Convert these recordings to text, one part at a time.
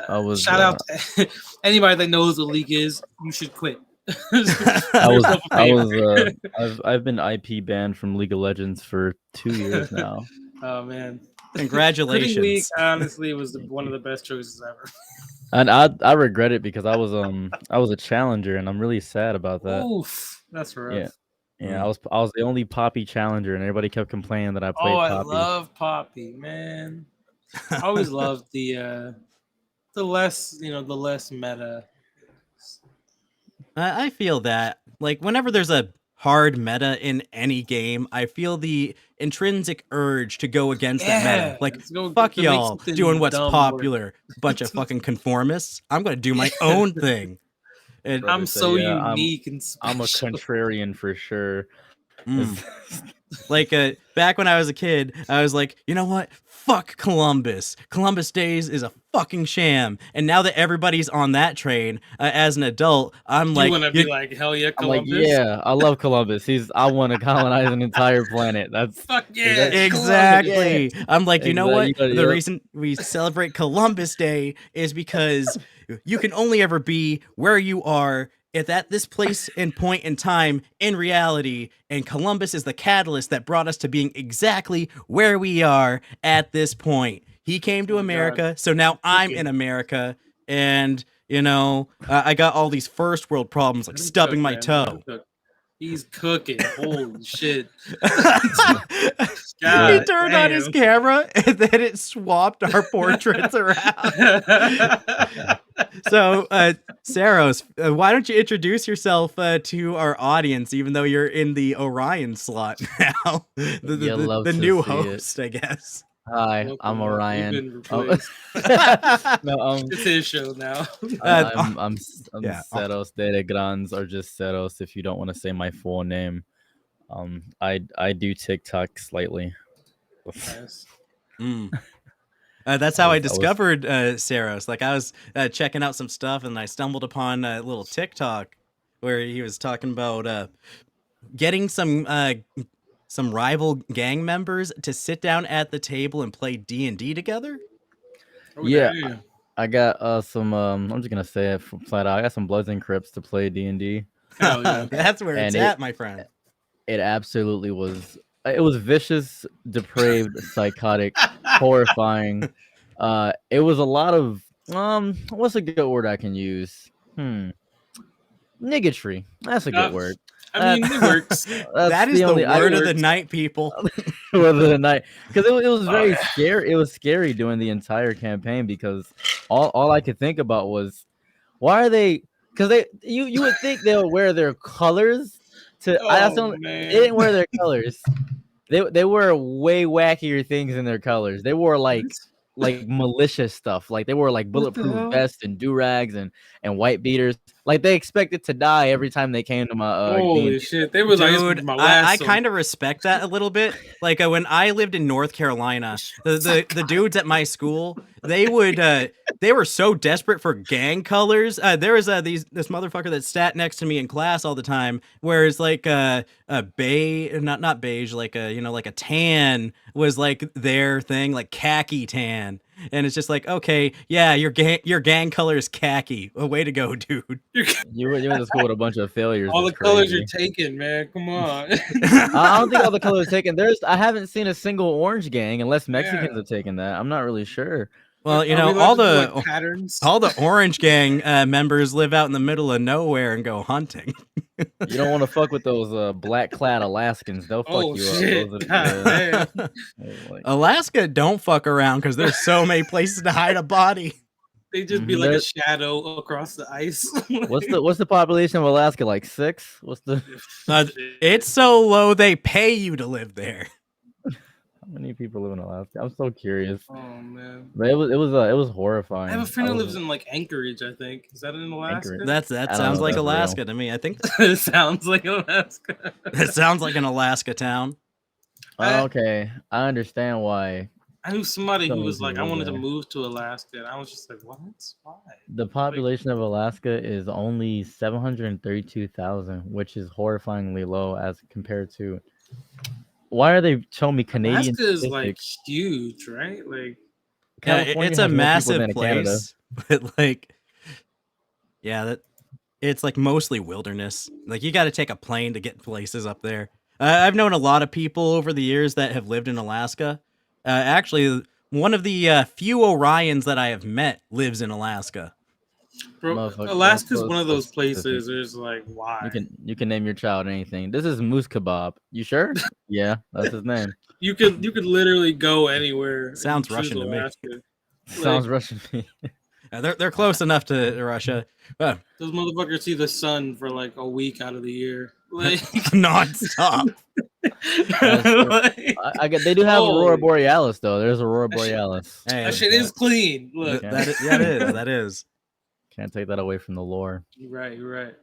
I was Shout out to anybody that knows what league is. You should quit. Do I was yourself a I favor. was I've been IP banned from League of Legends for 2 years now. Oh man, quitting league Congratulations. honestly was Thank one of you. the best choices ever. And I regret it because I was a challenger and I'm really sad about that. Oof, that's Yeah. rough. Yeah, I was the only Poppy challenger and everybody kept complaining that I Oh, played I Poppy. love Poppy, man. I always loved the less the less meta. I feel that. Like, whenever there's a hard meta in any game, I feel the intrinsic urge to go against that meta. Yeah, Like, let's go fuck to make y'all doing something what's dumb work. popular, bunch of fucking conformists. I'm gonna do my own thing. And Brother I'm said, so "Yeah, unique and I'm a special. contrarian for sure." mm. It's- Like, back when I was a kid, I was like, you know what? Fuck Columbus. Columbus Days is a fucking sham. And now that everybody's on that train, as an adult, I'm You like, want to be like hell yeah, I'm like, Columbus? yeah, I love Columbus. I want to colonize an entire planet. Fuck yeah, That's Columbus. yeah, exactly. I'm like, you know exactly. what? You got The yep. reason we celebrate Columbus Day is because you can only ever be where you are at this place and point in time in reality, and Columbus is the catalyst that brought us to being exactly where we are at this point. He came to Oh my God. America, so now I'm in Cooking. America, and I got all these first world problems like Let him stubbing cook, my man. Let him toe. cook. He's cooking. Holy shit. He God turned on his damn. camera and then it swapped our portraits around. So, Ceros, why don't you introduce yourself to our audience, even though you're in the Orion slot now? You love The to new see it. host, I guess. Hi, I'm Welcome. You've Orion. been replaced. No, It's his show now. I'm Yeah. Ceros de Grandes, or just Ceros if you don't want to say my full name. I do TikTok slightly. Nice. That's I how I was discovered Ceros. Like, I was checking out some stuff and I stumbled upon a little TikTok where he was talking about getting some rival gang members to sit down at the table and play D&D together. Oh, yeah. damn. I got some. I'm just gonna say it flat out. I got some Bloods and Crips to play D&D, Hell yeah. That's where it's and at, my friend. it absolutely was. It was vicious, depraved, psychotic, horrifying. It was a lot of what's a good word I can use? Niggatry. That's a good word. I mean, it works. That's That is the only word of the works. night, people. word of the night, because it was Oh, very yeah. scary. It was scary during the entire campaign because all I could think about was why are they? Because you would think they'll wear their colors to. That's the Oh, only, they man. didn't wear their colors. They wore way wackier things in their colors. They wore like malicious stuff. Like they wore like What the bulletproof hell? vests and do-rags and white beaters. Like they expected to die every time they came to my Holy D&D. shit. They was like, this Dude, was my I last one. kind of respect that a little bit. Like, when I lived in North Carolina, the dudes at my school, they were so desperate for gang colors. There was this motherfucker that sat next to me in class all the time, whereas like a beige, not beige, like like a tan was like their thing, like khaki tan. And it's just like, okay, yeah, your gang color is khaki. Way to go, dude. You went to school with a bunch of failures. All the It's colors you're crazy. taking, man. Come on. I don't think all the colors taken. I haven't seen a single orange gang unless Mexicans Yeah. have taken that. I'm not really sure. Well, Are we allowed to do, like, patterns? all the Orange Gang members live out in the middle of nowhere and go hunting. You don't want to fuck with those black clad Alaskans. They'll fuck Oh you shit. up. God damn. Alaska don't fuck around because there's so many places to hide a body. They just be like a shadow across the ice. What's the population of Alaska? Like 6? What's the? It's so low they pay you to live there. How many people live in Alaska? I'm so curious. Oh man. But it was horrifying. I have a friend who lives in like Anchorage, I think. Is that in Alaska? Anchorage? That I don't sounds know if like that's Alaska real. to me. I think It sounds like Alaska. it sounds like an Alaska town. Okay, I understand why. I knew somebody So who many was like, I people wanted to there. move to Alaska, and I was just like, what? Why? The population of Alaska is only 732,000, which is horrifyingly low as compared to. Why are they showing me Canadian Alaska is like statistics? huge, right? Like, California it's a has more people massive than Canada. place, but like, yeah, it's like mostly wilderness. Like you got to take a plane to get places up there. I've known a lot of people over the years that have lived in Alaska. Actually, one of the few Orions that I have met lives in Alaska. Bro, Motherfucker, Alaska's so one of those specific. places where it's like, why? You can name your child anything. This is Moose Kebab. You sure? Yeah, that's his name. You could literally go anywhere. and Sounds choose Russian to me. Alaska. Sounds Russian to me. They're close enough to Russia. Those motherfuckers see the sun for like a week out of the year, like non-stop. like, I get they do have Holy- Aurora Borealis though. There's Aurora That shit- Borealis. Hey, that shit is clean. Look, that is. Can't take that away from the lore. you're right.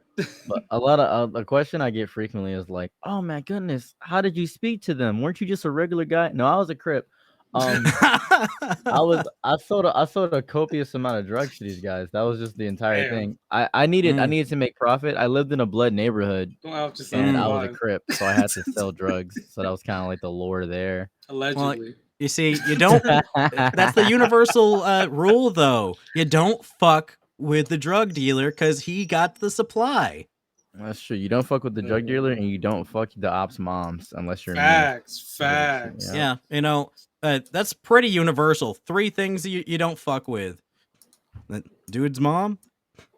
But a lot of a question I get frequently is like, "Oh my goodness, how did you speak to them? Weren't you just a regular guy?" No, I was a Crip. I sold a copious amount of drugs to these guys. That was just the entire thing. I needed to make profit. I lived in a blood neighborhood, Don't out yourself. and I was a Crip, so I had to sell drugs. So that was kind of like the lore there. Allegedly. You see, you don't. That's the universal rule, though. You don't fuck with the drug dealer because he got the supply. That's true. You don't fuck with the drug dealer, and you don't fuck the ops moms unless you're Facts. Yeah, that's pretty universal. 3 things you don't fuck with: the dude's mom,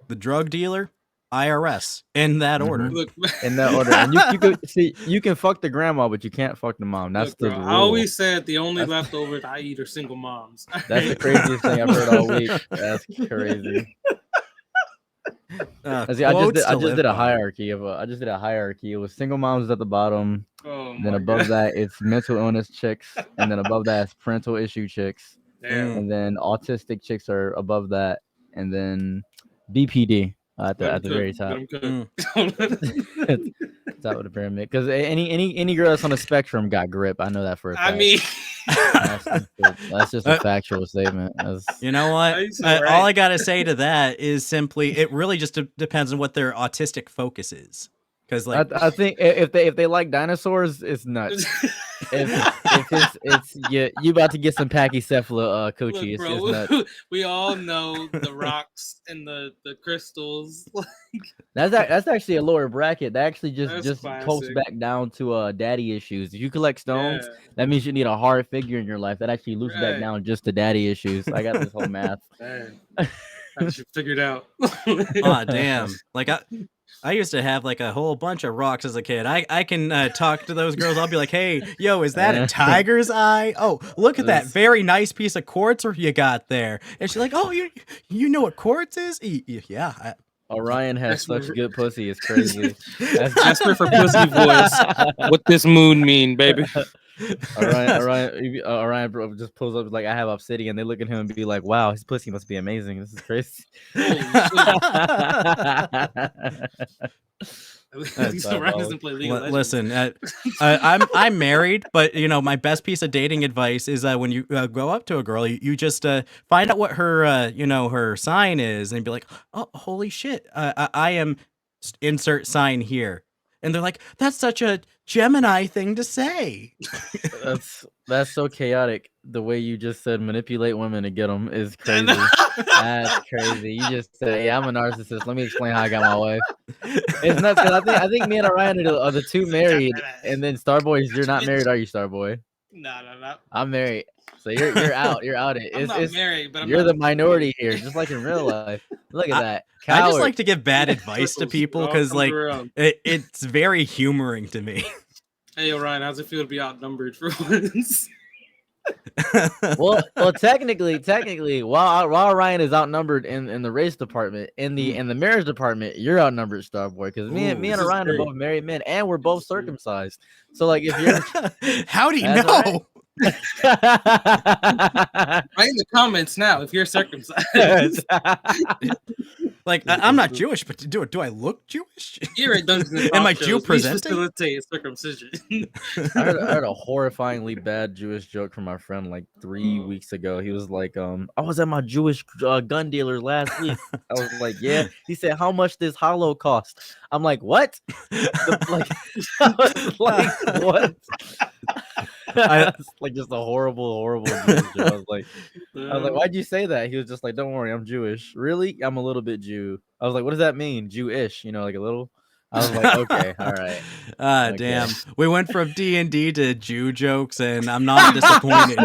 the drug dealer, IRS. In that order. Look, in that order. And you could see you can fuck the grandma, but you can't fuck the mom. That's look, the bro, rule. I always said the only leftovers I eat are single moms. That's the craziest thing I've heard all week. That's crazy. I just did a hierarchy of It was single moms at the bottom. Oh, Then above that, it's mental illness chicks, and then above that, it's parental issue chicks, and then autistic chicks are above that, and then BPD at the very top. Top of the pyramid. Because any girl that's on the spectrum got grip. I know that for a fact. I mean, that's just a factual statement. You know what? All I gotta say to that is simply, it really just depends on what their autistic focus is. Because like, I think if they like dinosaurs, it's nuts. if it's you about to get some pachycephala coochie. Look, bro, it's nuts. we all know the rocks and the crystals. That's actually a lower bracket. That actually just classic. coasts back down to daddy issues. If you collect stones, that means you need a hard figure in your life. That actually loops back down just to daddy issues. I got this whole math. I should figure it out. Oh damn! Like I used to have like a whole bunch of rocks as a kid. I can talk to those girls. I'll be like, hey, yo, is that a tiger's eye? Oh, look at that very nice piece of quartz you got there. And she's like, oh, you know what quartz is? Yeah. Orion has such good pussy. It's crazy. That's desperate for pussy voice. What this moon mean, baby? Orion bro just pulls up like, I have obsidian. They look at him and be like, wow, his pussy must be amazing. This is crazy. Listen, I'm married, but my best piece of dating advice is when you go up to a girl, you just find out what her her sign is, and be like, oh, holy shit, I am insert sign here. And they're like, that's such a Gemini thing to say. That's so chaotic. The way you just said manipulate women to get them is crazy. That's crazy. You just said, hey, I'm a narcissist. Let me explain how I got my wife. It's nuts because I think me and Orion are the two married. And then Starboy, you're not married, are you, Starboy? No. I'm married. So you're out. You're out. I'm not married, but you're the minority here, just like in real life. Look at that. Coward. I just like to give bad advice to people because like it's very humoring to me. Hey Orion, how's it feel to be outnumbered for once? well, technically, while Orion is outnumbered in the race department, in the marriage department, you're outnumbered, Starboy, because me and Orion are both married men, and we're both circumcised. So like, if you're how do you know? Right. Write in the comments now if you're circumcised. Like I'm not Jewish, but do I look Jewish? Am I Jew presenting? Facilitate circumcision. I heard a horrifyingly bad Jewish joke from my friend like 3 weeks ago. He was like, I was at my Jewish gun dealer last week. I was like, yeah. He said, how much does Hollow cost? I'm like, what? I was like, what? It's like just a horrible Jewish joke. I was like, why'd you say that? He was just like, don't worry, I'm Jewish. Really? I'm a little bit Jew. I was like, what does that mean? Jewish, like a little. I was like, okay, all right. Okay. Damn. We went from D&D to Jew jokes, and I'm not disappointed.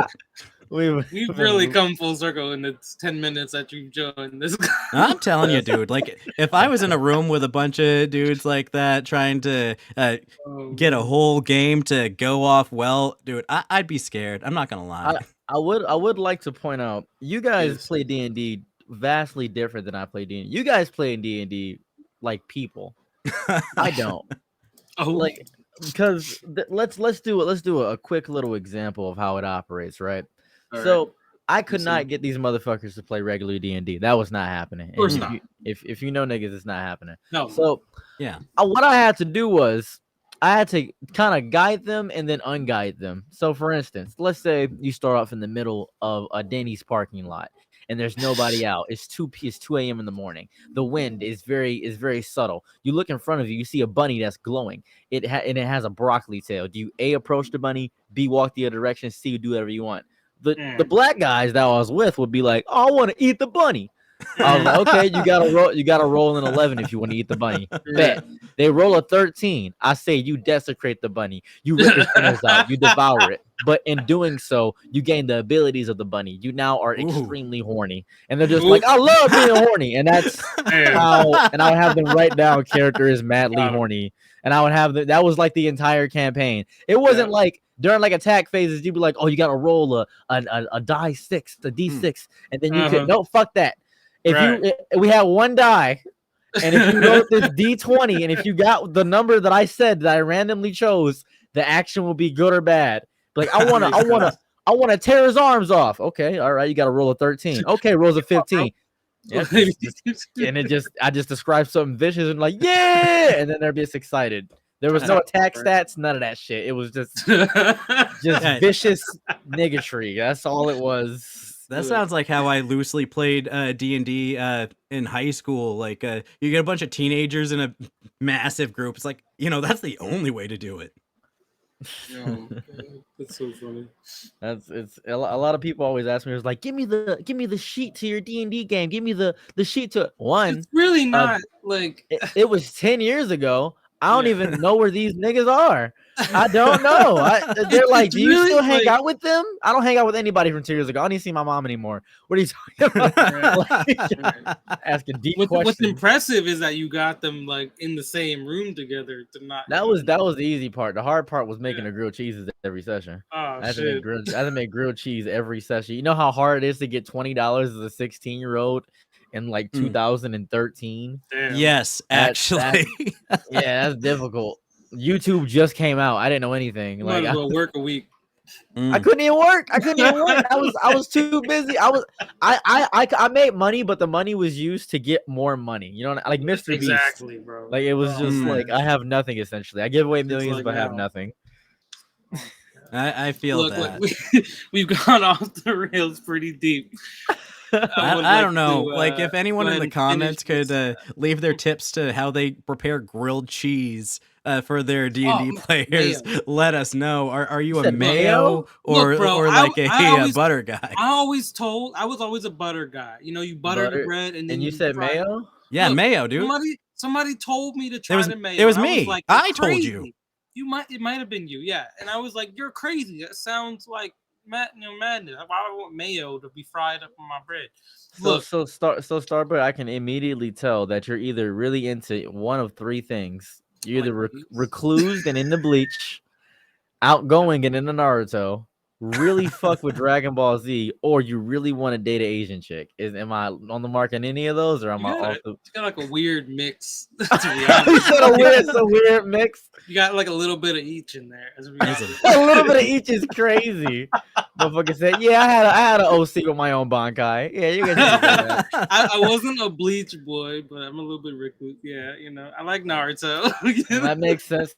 We've really come full circle in the 10 minutes that you've joined this. I'm telling you, dude. Like, if I was in a room with a bunch of dudes like that trying to get a whole game to go off well, dude, I'd be scared. I'm not gonna lie. I would like to point out, you guys play D&D vastly different than I play D&D. You guys play D&D like people. I don't. Like, because let's do a quick little example of how it operates, right? So I could not get these motherfuckers to play regular D&D. That was not happening. Of course not. If you know niggas, it's not happening. No. So yeah, what I had to do was I had to kind of guide them and then unguide them. So for instance, let's say you start off in the middle of a Denny's parking lot and there's nobody out. It's 2 a.m. in the morning. The wind is very subtle. You look in front of you, you see a bunny that's glowing. It has a broccoli tail. Do you A, approach the bunny, B, walk the other direction, C, do whatever you want? The black guys that I was with would be like, oh, I want to eat the bunny. I was like, okay, you gotta roll an 11 if you want to eat the bunny. Bet. They roll a 13. I say you desecrate the bunny. You rip his fingers out. You devour it. But in doing so, you gain the abilities of the bunny. You now are extremely horny. And they're just like, I love being horny. And that's how, and I would have them write down character is madly horny. And I would have that was like the entire campaign. It wasn't like during like attack phases, you'd be like, oh, you gotta roll a die 6, a D6, and then you could no, fuck that. We had one die, and if you wrote this D20, and if you got the number that I said that I randomly chose, the action will be good or bad. Like I wanna tear his arms off. Okay, all right, you gotta roll a 13. Okay, rolls a 15. Yeah, I just described something vicious and like, yeah, and then they're just excited. There was no attack stats, none of that shit. It was just vicious niggatry. That's all it was. That sounds like how I loosely played D&D in high school. Like you get a bunch of teenagers in a massive group. It's like, that's the only way to do it. Oh, that's so funny. It's a lot of people always ask me, it's like, give me the sheet to your D&D game. Give me the sheet to one. It's really not like it was 10 years ago. I don't even know where these niggas are. I don't know. They're like, do you still hang out with them? I don't hang out with anybody from 2 years ago. I don't even see my mom anymore. What are you talking about? Asking deep questions. What's impressive is that you got them like in the same room together to not. That was the easy part. The hard part was making the grilled cheeses every session. Oh, I had to make grilled cheese every session. You know how hard it is to get $20 as a 16-year-old in like 2013? Damn. Yes, actually. Yeah, that's difficult. YouTube just came out. I didn't know anything. You might as well work a week. I couldn't even work. I was too busy. I made money, but the money was used to get more money. You know, like Mr. Beast. Exactly, bro. Like it was just like I have nothing essentially. I give away millions, but have nothing. I feel that. Look, we've gone off the rails pretty deep. I don't know. Like if anyone in the comments could leave their tips to how they prepare grilled cheese for their D&D players, let us know. Are you a mayo or like a butter guy? I was always a butter guy. You butter the bread and then you said mayo? Yeah, look, mayo, dude. Somebody told me to try the mayo. It was me. I told you. It might have been you, yeah. And I was like, you're crazy. That sounds like madness. Why would I want mayo to be fried up on my bread? Look, so Starbird, I can immediately tell that you're either really into one of three things. You're either reclused and into Bleach, outgoing and into Naruto, really fuck with Dragon Ball Z, or you really want to date an Asian chick. Am I on the mark in any of those, or am I also? It's got like a weird mix. It's a weird mix. You got like a little bit of each in there. A little bit of each is crazy. Motherfucker said, "Yeah, I had an OC with my own Bankai." Yeah, you can do that. I wasn't a Bleach boy, but I'm a little bit recluse. Yeah, I like Naruto. That makes sense.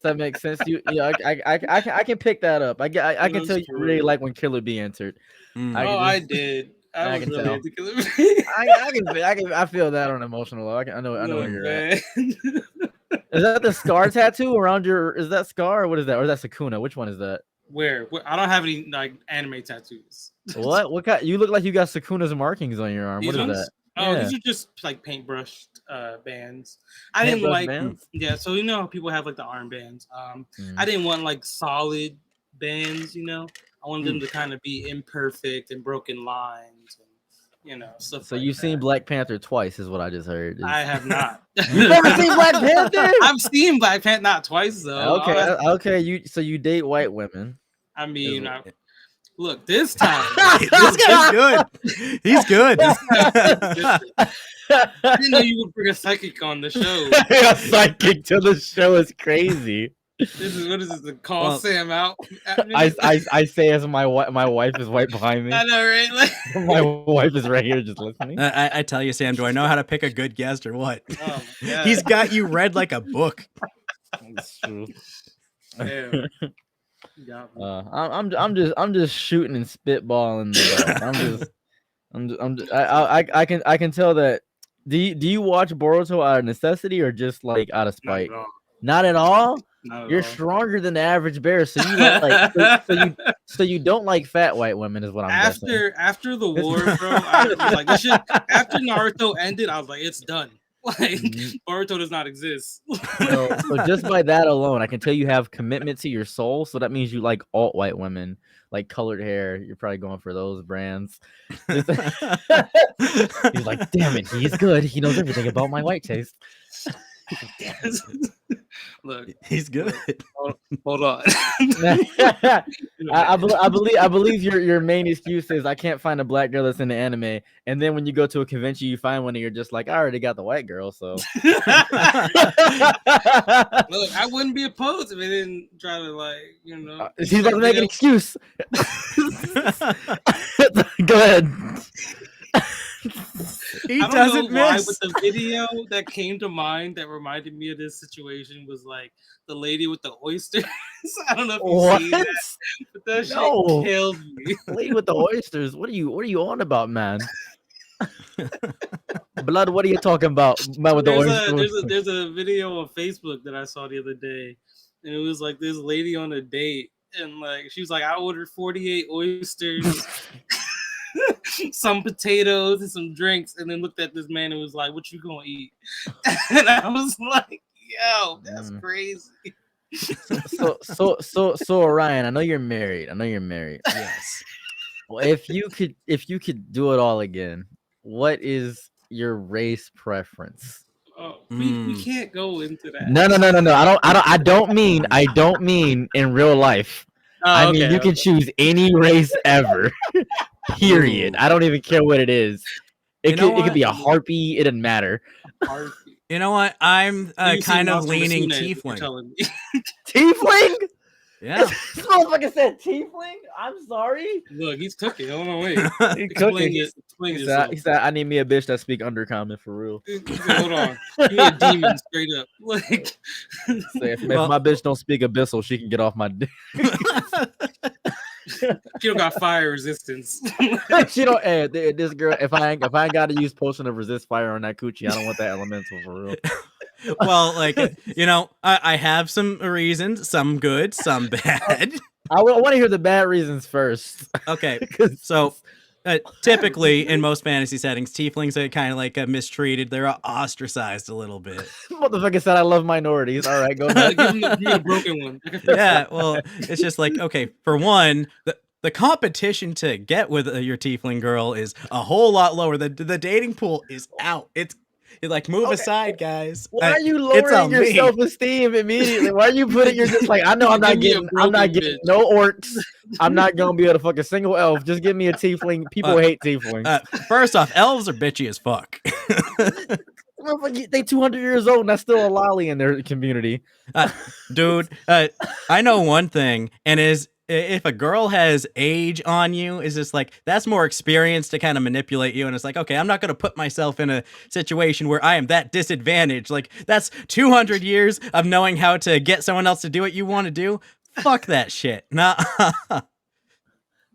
I can pick that up. I can tell you really like when Killer Bee entered. I did. I can tell. I feel that on an emotional level. I know where you're at. Is that the scar tattoo around your? Is that Scar or what is that? Or is that Sakuna? Which one is that? Where? I don't have any like anime tattoos. What kind? You look like you got Sukuna's markings on your arm. These What is ones? that? Oh, Yeah. these are just like paintbrushed bands. I didn't Paintbrush like bands? yeah, so you know how people have like the armbands. Mm. I didn't want like solid bands, you know. I wanted them to kind of be imperfect and broken lines and stuff So like you've that. seen Black Panther twice, is what I just heard. I have not. You've never seen Black Panther? I've seen Black Panther, not twice though. Okay. You date white women. I mean, look, this time. He's good. He's good. I didn't know you would bring a psychic on the show. A psychic to the show is crazy. What is this? The call Sam out? I say as my wife is right behind me. I know, right? Like, my wife is right here just listening. I tell you, Sam, do I know how to pick a good guest or what? Oh my God. He's got you read like a book. That's true. Damn. I'm just shooting and spitballing. I can tell that. Do you watch Boruto out of necessity or just like out of spite? Not at all. You're stronger than the average bear, so you so you don't like fat white women, is what I'm guessing. After the war, bro. I was like, after Naruto ended, I was like, it's done. Like Boruto does not exist. So just by that alone, I can tell you have commitment to your soul. So that means you like alt white women, like colored hair. You're probably going for those brands. He's like, damn it, he's good. He knows everything about my white taste. Look, he's good. Hold on. I believe your main excuse is I can't find a black girl that's in the anime, and then when you go to a convention, you find one and you're just like, I already got the white girl. So look, I wouldn't be opposed if they didn't try to he's about to make an excuse. Go ahead. He I don't doesn't know why, miss. but the video that came to mind that reminded me of this situation was like the lady with the oysters. I don't know if you've seen that, but that shit killed me. Lady with the oysters. What are you on about, man? Blood, what are you talking about? Man with the oysters. There's a video on Facebook that I saw the other day, and it was like this lady on a date, and like she was like, I ordered 48 oysters. Some potatoes and some drinks, and then looked at this man and was like, what you gonna eat? And I was like, yo, that's crazy. So Orion, I know you're married. Yes. Well, if you could do it all again, what is your race preference? Oh, we can't go into that. No. I don't mean in real life. I mean, you can choose any race ever. Period. I don't even care what it is. It could be a harpy. It doesn't matter. You know what? I'm kind of leaning tiefling. Tiefling? Yeah. This motherfucker said tiefling? I'm sorry. Look, he's cooking. Hold on, wait. He's cooking. He said, I need me a bitch that speak undercommon for real. Hold on. You a demon straight up. Like, if my bitch don't speak abyssal, she can get off my dick. She don't got fire resistance. She don't. Hey, this girl. If I ain't got to use potion of resist fire on that coochie, I don't want that elemental for real. Well, like I have some reasons, some good, some bad. I want to hear the bad reasons first. Okay, so typically in most fantasy settings, tieflings are kind of like mistreated. They're ostracized a little bit. Motherfucker said I love minorities. All right, go ahead. Give me a broken one. Yeah, well, it's just like, okay, for one, the competition to get with your tiefling girl is a whole lot lower. The dating pool is out. It's like, move aside, guys. Why are you lowering your self-esteem immediately? Why are you putting? You're just like, I know I'm not getting no orcs. I'm not gonna be able to fuck a single elf. Just give me a tiefling. People hate tieflings. First off, elves are bitchy as fuck. They 200 years old and that's still a lolly in their community. Dude, I know one thing, and if a girl has age on you, is just like, that's more experience to kind of manipulate you. And it's like, okay, I'm not going to put myself in a situation where I am that disadvantaged. Like, that's 200 years of knowing how to get someone else to do what you want to do. Fuck that shit. Nah.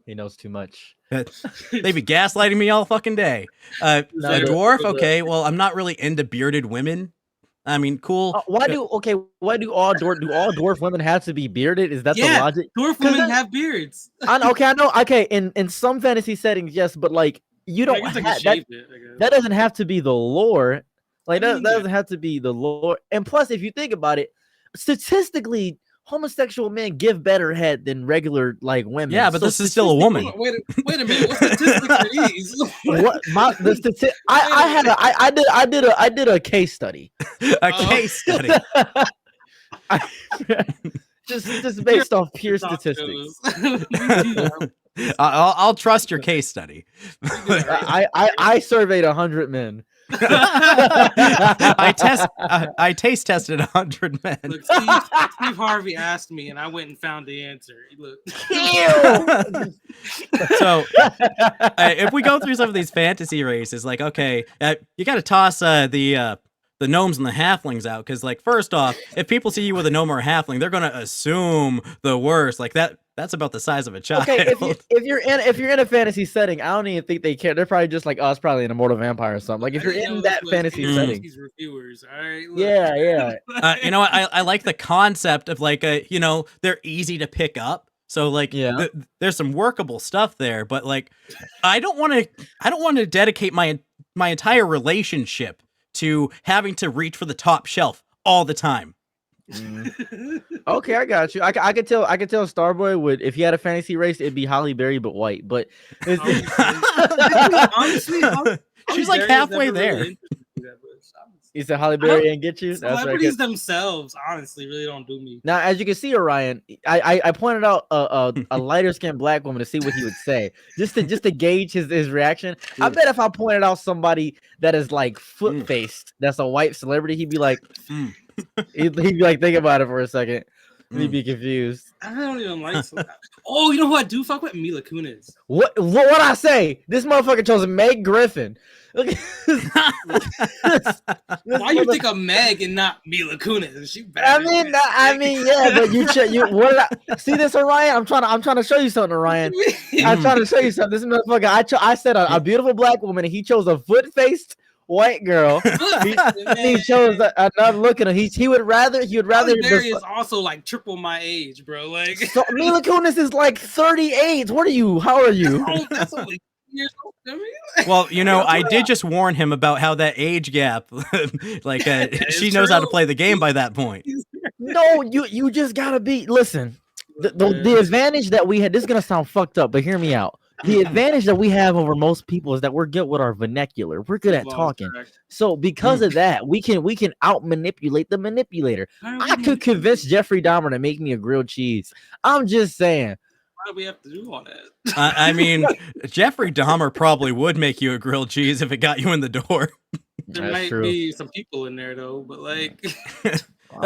He knows too much. They be gaslighting me all fucking day. A dwarf, okay, well, I'm not really into bearded women. I mean, cool. Why do all dwarf women have to be bearded? Is that the logic? Dwarf women have beards. I know. Okay, in some fantasy settings, yes, but like you don't that doesn't have to be the lore. Like that doesn't have to be the lore. And plus, if you think about it, statistically, homosexual men give better head than regular like women. Yeah, but this is still a woman. Wait a minute. What statistics are these? I did a case study. Case study. just based off pure statistics. I'll trust your case study. I surveyed 100 men. I taste tested 100 men. Look, Steve Harvey asked me, and I went and found the answer. Look. So, if we go through some of these fantasy races, like, okay, you got to toss the gnomes and the halflings out, because, like, first off, if people see you with a gnome or a halfling, they're gonna assume the worst. Like that's about the size of a child. Okay, if you're in a fantasy setting, I don't even think they care. They're probably just like, oh, it's probably an immortal vampire or something. Like if you're in that fantasy setting, reviewers, all right. Yeah. You know what? I like the concept of like they're easy to pick up. So like there's some workable stuff there, but like I don't want to dedicate my entire relationship to having to reach for the top shelf all the time. Okay, I got you. I could tell Starboy would, if he had a fantasy race, it'd be Holly Berry but white. But honestly, she's like halfway there. You said Holly Berry and get you? Celebrities themselves, honestly, really don't do me. Now, as you can see, Orion, I pointed out a lighter skinned black woman to see what he would say, just to gauge his reaction. I bet if I pointed out somebody that is like foot faced, that's a white celebrity, he'd be like, he'd be like, think about it for a second. He'd be confused. I don't even like. Oh, you know who I do fuck with? Mila Kunis. What I say? This motherfucker chose Meg Griffin. Look at this. Why you think of Meg and not Mila Kunis? She bad. I mean, yeah, but you what did I see this, Orion? I'm trying to show you something, Orion. I'm trying to show you something. This motherfucker, I said a beautiful black woman, and he chose a foot-faced white girl. He chose another look at him. He would rather. Barry is also like triple my age, bro. Like so, Mila Kunis is like 38. What are you? How are you? Oh, that's only years old to me. Well, I did just warn him about how that age gap. Like she knows how to play the game by that point. No, you just gotta be. Listen, the advantage that we had. This is gonna sound fucked up, but hear me out. The advantage that we have over most people is that we're good with our vernacular. We're good at talking. So because of that, we can out manipulate the manipulator. I could convince Jeffrey Dahmer to make me a grilled cheese. I'm just saying. Why do we have to do all that? I mean, Jeffrey Dahmer probably would make you a grilled cheese if it got you in the door. There might be some people in there though, but like.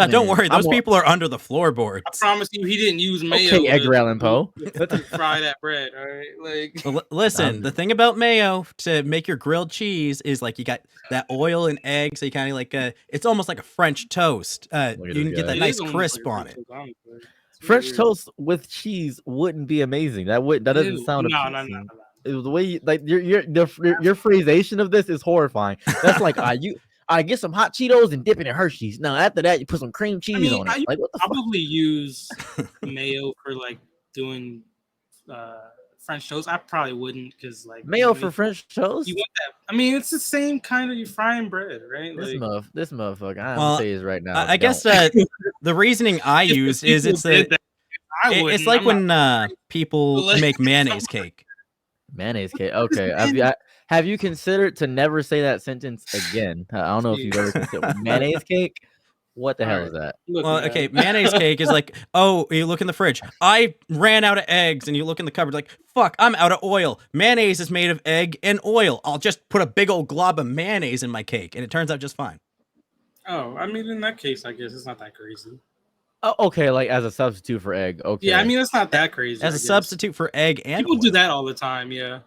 Don't worry, those people are under the floorboards. I promise you, he didn't use mayo. Okay, Edgar Allan Poe. Fry that bread, all right? Like, listen, the thing about mayo to make your grilled cheese is like you got that oil and egg, so you kind of like it's almost like a French toast. You can get that nice crisp on it. French toast with cheese wouldn't be amazing. That doesn't sound appealing. It was the way your phraseation of this is horrifying. That's like I get some hot Cheetos and dip it in Hershey's. Now after that, you put some cream cheese on it. Like what the probably use mayo for like doing French toast. I probably wouldn't because like mayo for French toast. You want that? I mean, it's the same kind of you frying bread, right? This motherfucker. I'm gonna say is right now. I guess the reasoning I use is it's like when people make mayonnaise cake. Mayonnaise cake. Okay. Have you considered to never say that sentence again? I don't know if you've ever considered mayonnaise cake. What the hell is that? Well, okay, mayonnaise cake is like, oh, you look in the fridge. I ran out of eggs, and you look in the cupboard like, fuck, I'm out of oil. Mayonnaise is made of egg and oil. I'll just put a big old glob of mayonnaise in my cake, and it turns out just fine. Oh, I mean, in that case, I guess it's not that crazy. Oh, okay, like as a substitute for egg. Okay. Yeah, I mean, it's not that crazy. As a substitute for egg and people oil. do that all the time, yeah.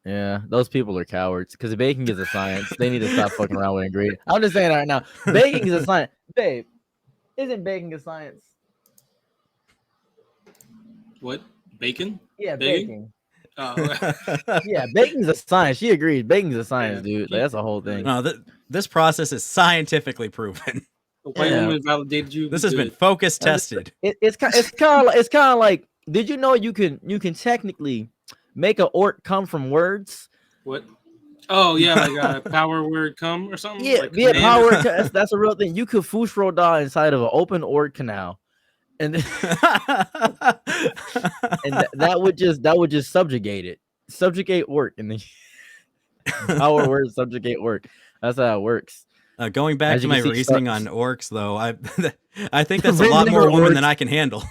Yeah, those people are cowards because baking is a science. They need to stop fucking around with ingredients. I'm just saying right now, baking is a science. Babe, isn't baking a science? What? Bacon? Yeah, baking. Oh. Yeah, baking's a science. She agrees. Baking's a science, dude. Like, that's a whole thing. No, this process is scientifically proven. A white woman validated you. This has been focus tested. It's kind of like, did you know you can technically make an orc come from words? What? Oh yeah, like a power word come or something. Yeah, like power. That's a real thing. You could Fushroda inside of an open orc canal, and that would just subjugate orc, and the power word subjugate orc. That's how it works. Going back to my reasoning on orcs, though, I think that's a lot more women than I can handle.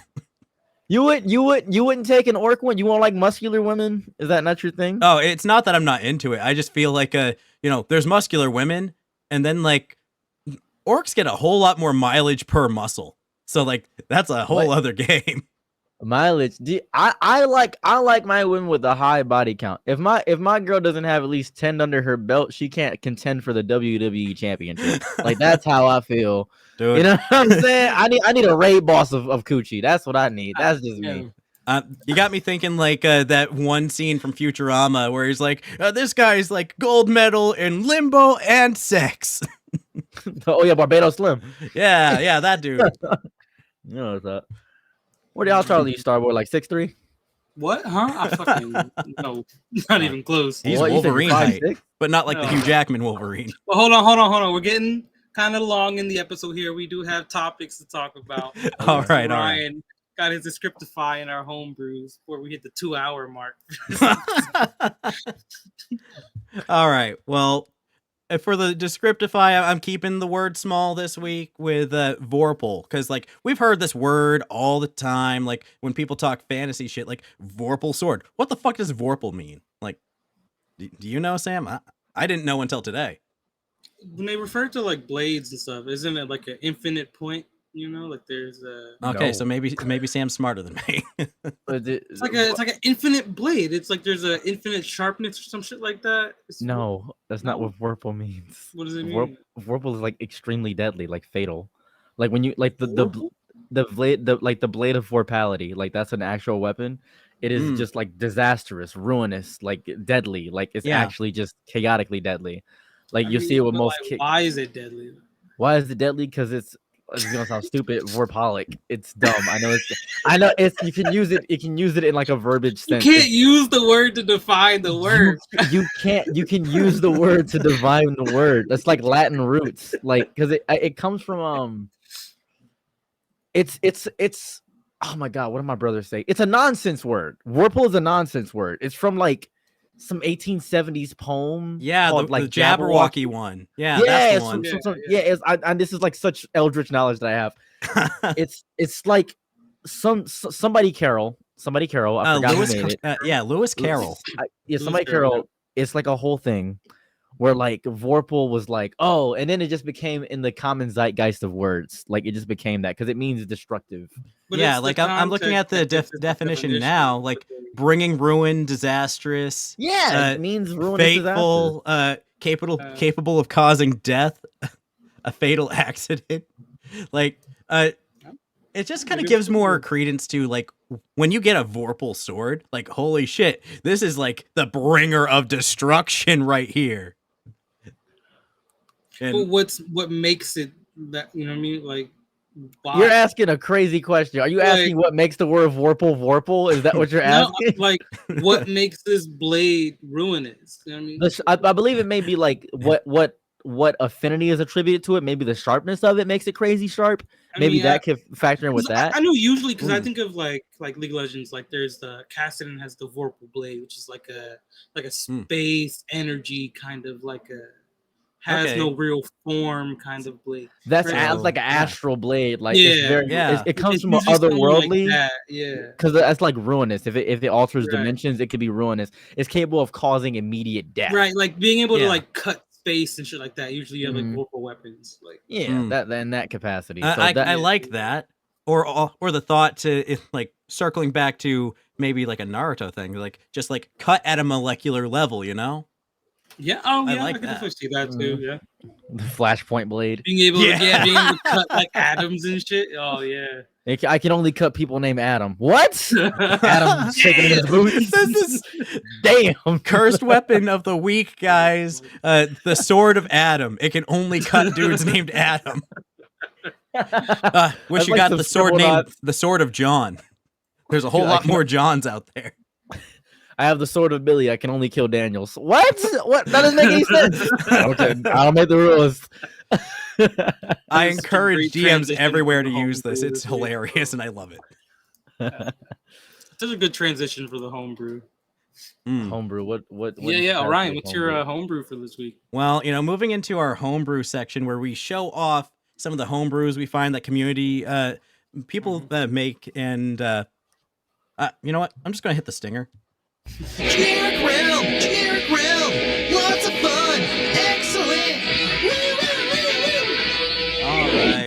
You wouldn't take an orc one? You won't like muscular women? Is that not your thing? Oh, it's not that I'm not into it. I just feel like there's muscular women, and then like orcs get a whole lot more mileage per muscle. So like that's a whole other game. Mileage. I like my women with a high body count. If my girl doesn't have at least 10 under her belt, she can't contend for the WWE championship. Like that's how I feel. Dude. You know what I'm saying? I need a raid boss of Coochie. That's what I need. That's just me. You got me thinking like that one scene from Futurama where he's like, this guy's like gold medal in limbo and sex. Oh yeah, Barbados Slim. Yeah, that dude. You know what's up? What y'all Charlie Starboy, like 6'3"? What? Huh? I fucking no, not even close. He's Wolverine height, but not like the Hugh Jackman Wolverine. Well, hold on. We're getting kind of long in the episode here. We do have topics to talk about. All right. Ryan got his Descriptify in our homebrews before we hit the 2-hour mark. All right. Well, for the Descriptify, I'm keeping the word small this week with Vorpal, because like we've heard this word all the time. Like when people talk fantasy shit, like Vorpal sword. What the fuck does Vorpal mean? Like, do you know, Sam? I didn't know until today. When they refer to like blades and stuff, isn't it like an infinite point? You know, like there's a. Okay, so maybe Sam's smarter than me. It's like an infinite blade. It's like there's an infinite sharpness or some shit like that. No, that's not what Vorpal means. What does it mean? Vorpal is like extremely deadly, like fatal. Like when you like the blade, the blade of Vorpality, like that's an actual weapon. It is just like disastrous, ruinous, like deadly. Like it's actually just chaotically deadly. Like you see it with most. Why is it deadly? Why is it deadly? Because it's gonna sound stupid. Vorpalic. It's dumb. I know. It's you can use it. You can use it in like a verbiage sense. You can't use the word to define the word. You can't. You can use the word to define the word. That's like Latin roots. Like because it comes from It's. Oh my god! What did my brother say? It's a nonsense word. Vorpal is a nonsense word. It's from like some 1870s poem. Yeah, called, the Jabberwocky one. Yeah, that's the one. And this is like such eldritch knowledge that I have. it's like somebody Carroll. I forgot who made it. Lewis Carroll. Somebody Carroll. It's like a whole thing where like Vorpal was like, oh, and then it just became in the common zeitgeist of words. Like it just became that because it means destructive. But yeah, like I'm looking at the definition now, like bringing ruin, disastrous. Yeah, it means ruin, fateful, capable of causing death, a fatal accident. Like, it just kind of gives more credence to like when you get a Vorpal sword. Like, holy shit, this is like the bringer of destruction right here. And what makes it that, you know what I mean? Like, why? You're asking a crazy question. Are you asking what makes the word Vorpal? Is that what you're asking? No, like what makes this blade ruinous? You know what I mean? I believe it may be like what affinity is attributed to it. Maybe the sharpness of it makes it crazy sharp. Maybe that could factor in with that. I know usually because I think of like League of Legends, like there's the Kassadin has the Vorpal blade, which is like a space energy kind of like a has no real form kind of blade. That's like an astral blade. Like it comes from it's otherworldly. Like because that's like ruinous. If it alters dimensions, it could be ruinous. It's capable of causing immediate death. Right, like being able to like cut space and shit like that. Usually you have like Vorpal weapons. Like that in that capacity. So I like that. Or the thought to like circling back to maybe like a Naruto thing, like just like cut at a molecular level, you know? Yeah, I can definitely see that too. Yeah, the Flashpoint blade. Being able to cut like atoms and shit. Oh yeah. I can only cut people named Adam. What? Adam shaking his boots. This is damn cursed weapon of the week, guys. The sword of Adam. It can only cut dudes named Adam. Wish I'd you like got some the sword scribble named knots. the Sword of John. There's a whole I lot can- more Johns out there. I have the sword of Billy. I can only kill Daniels. What? What? That doesn't make any sense. Okay, I'll make the rules. I This is a encourage great DMs transition everywhere from to the use this. homebrew It's this week. hilarious and I love it. Such a good transition for the homebrew. Homebrew. What? Yeah. Orion, what's your homebrew for this week? Well, moving into our homebrew section where we show off some of the homebrews we find that community people make, and you know what? I'm just gonna hit the stinger. Generic realm, lots of fun, excellent. Woo, woo, woo, woo. All right.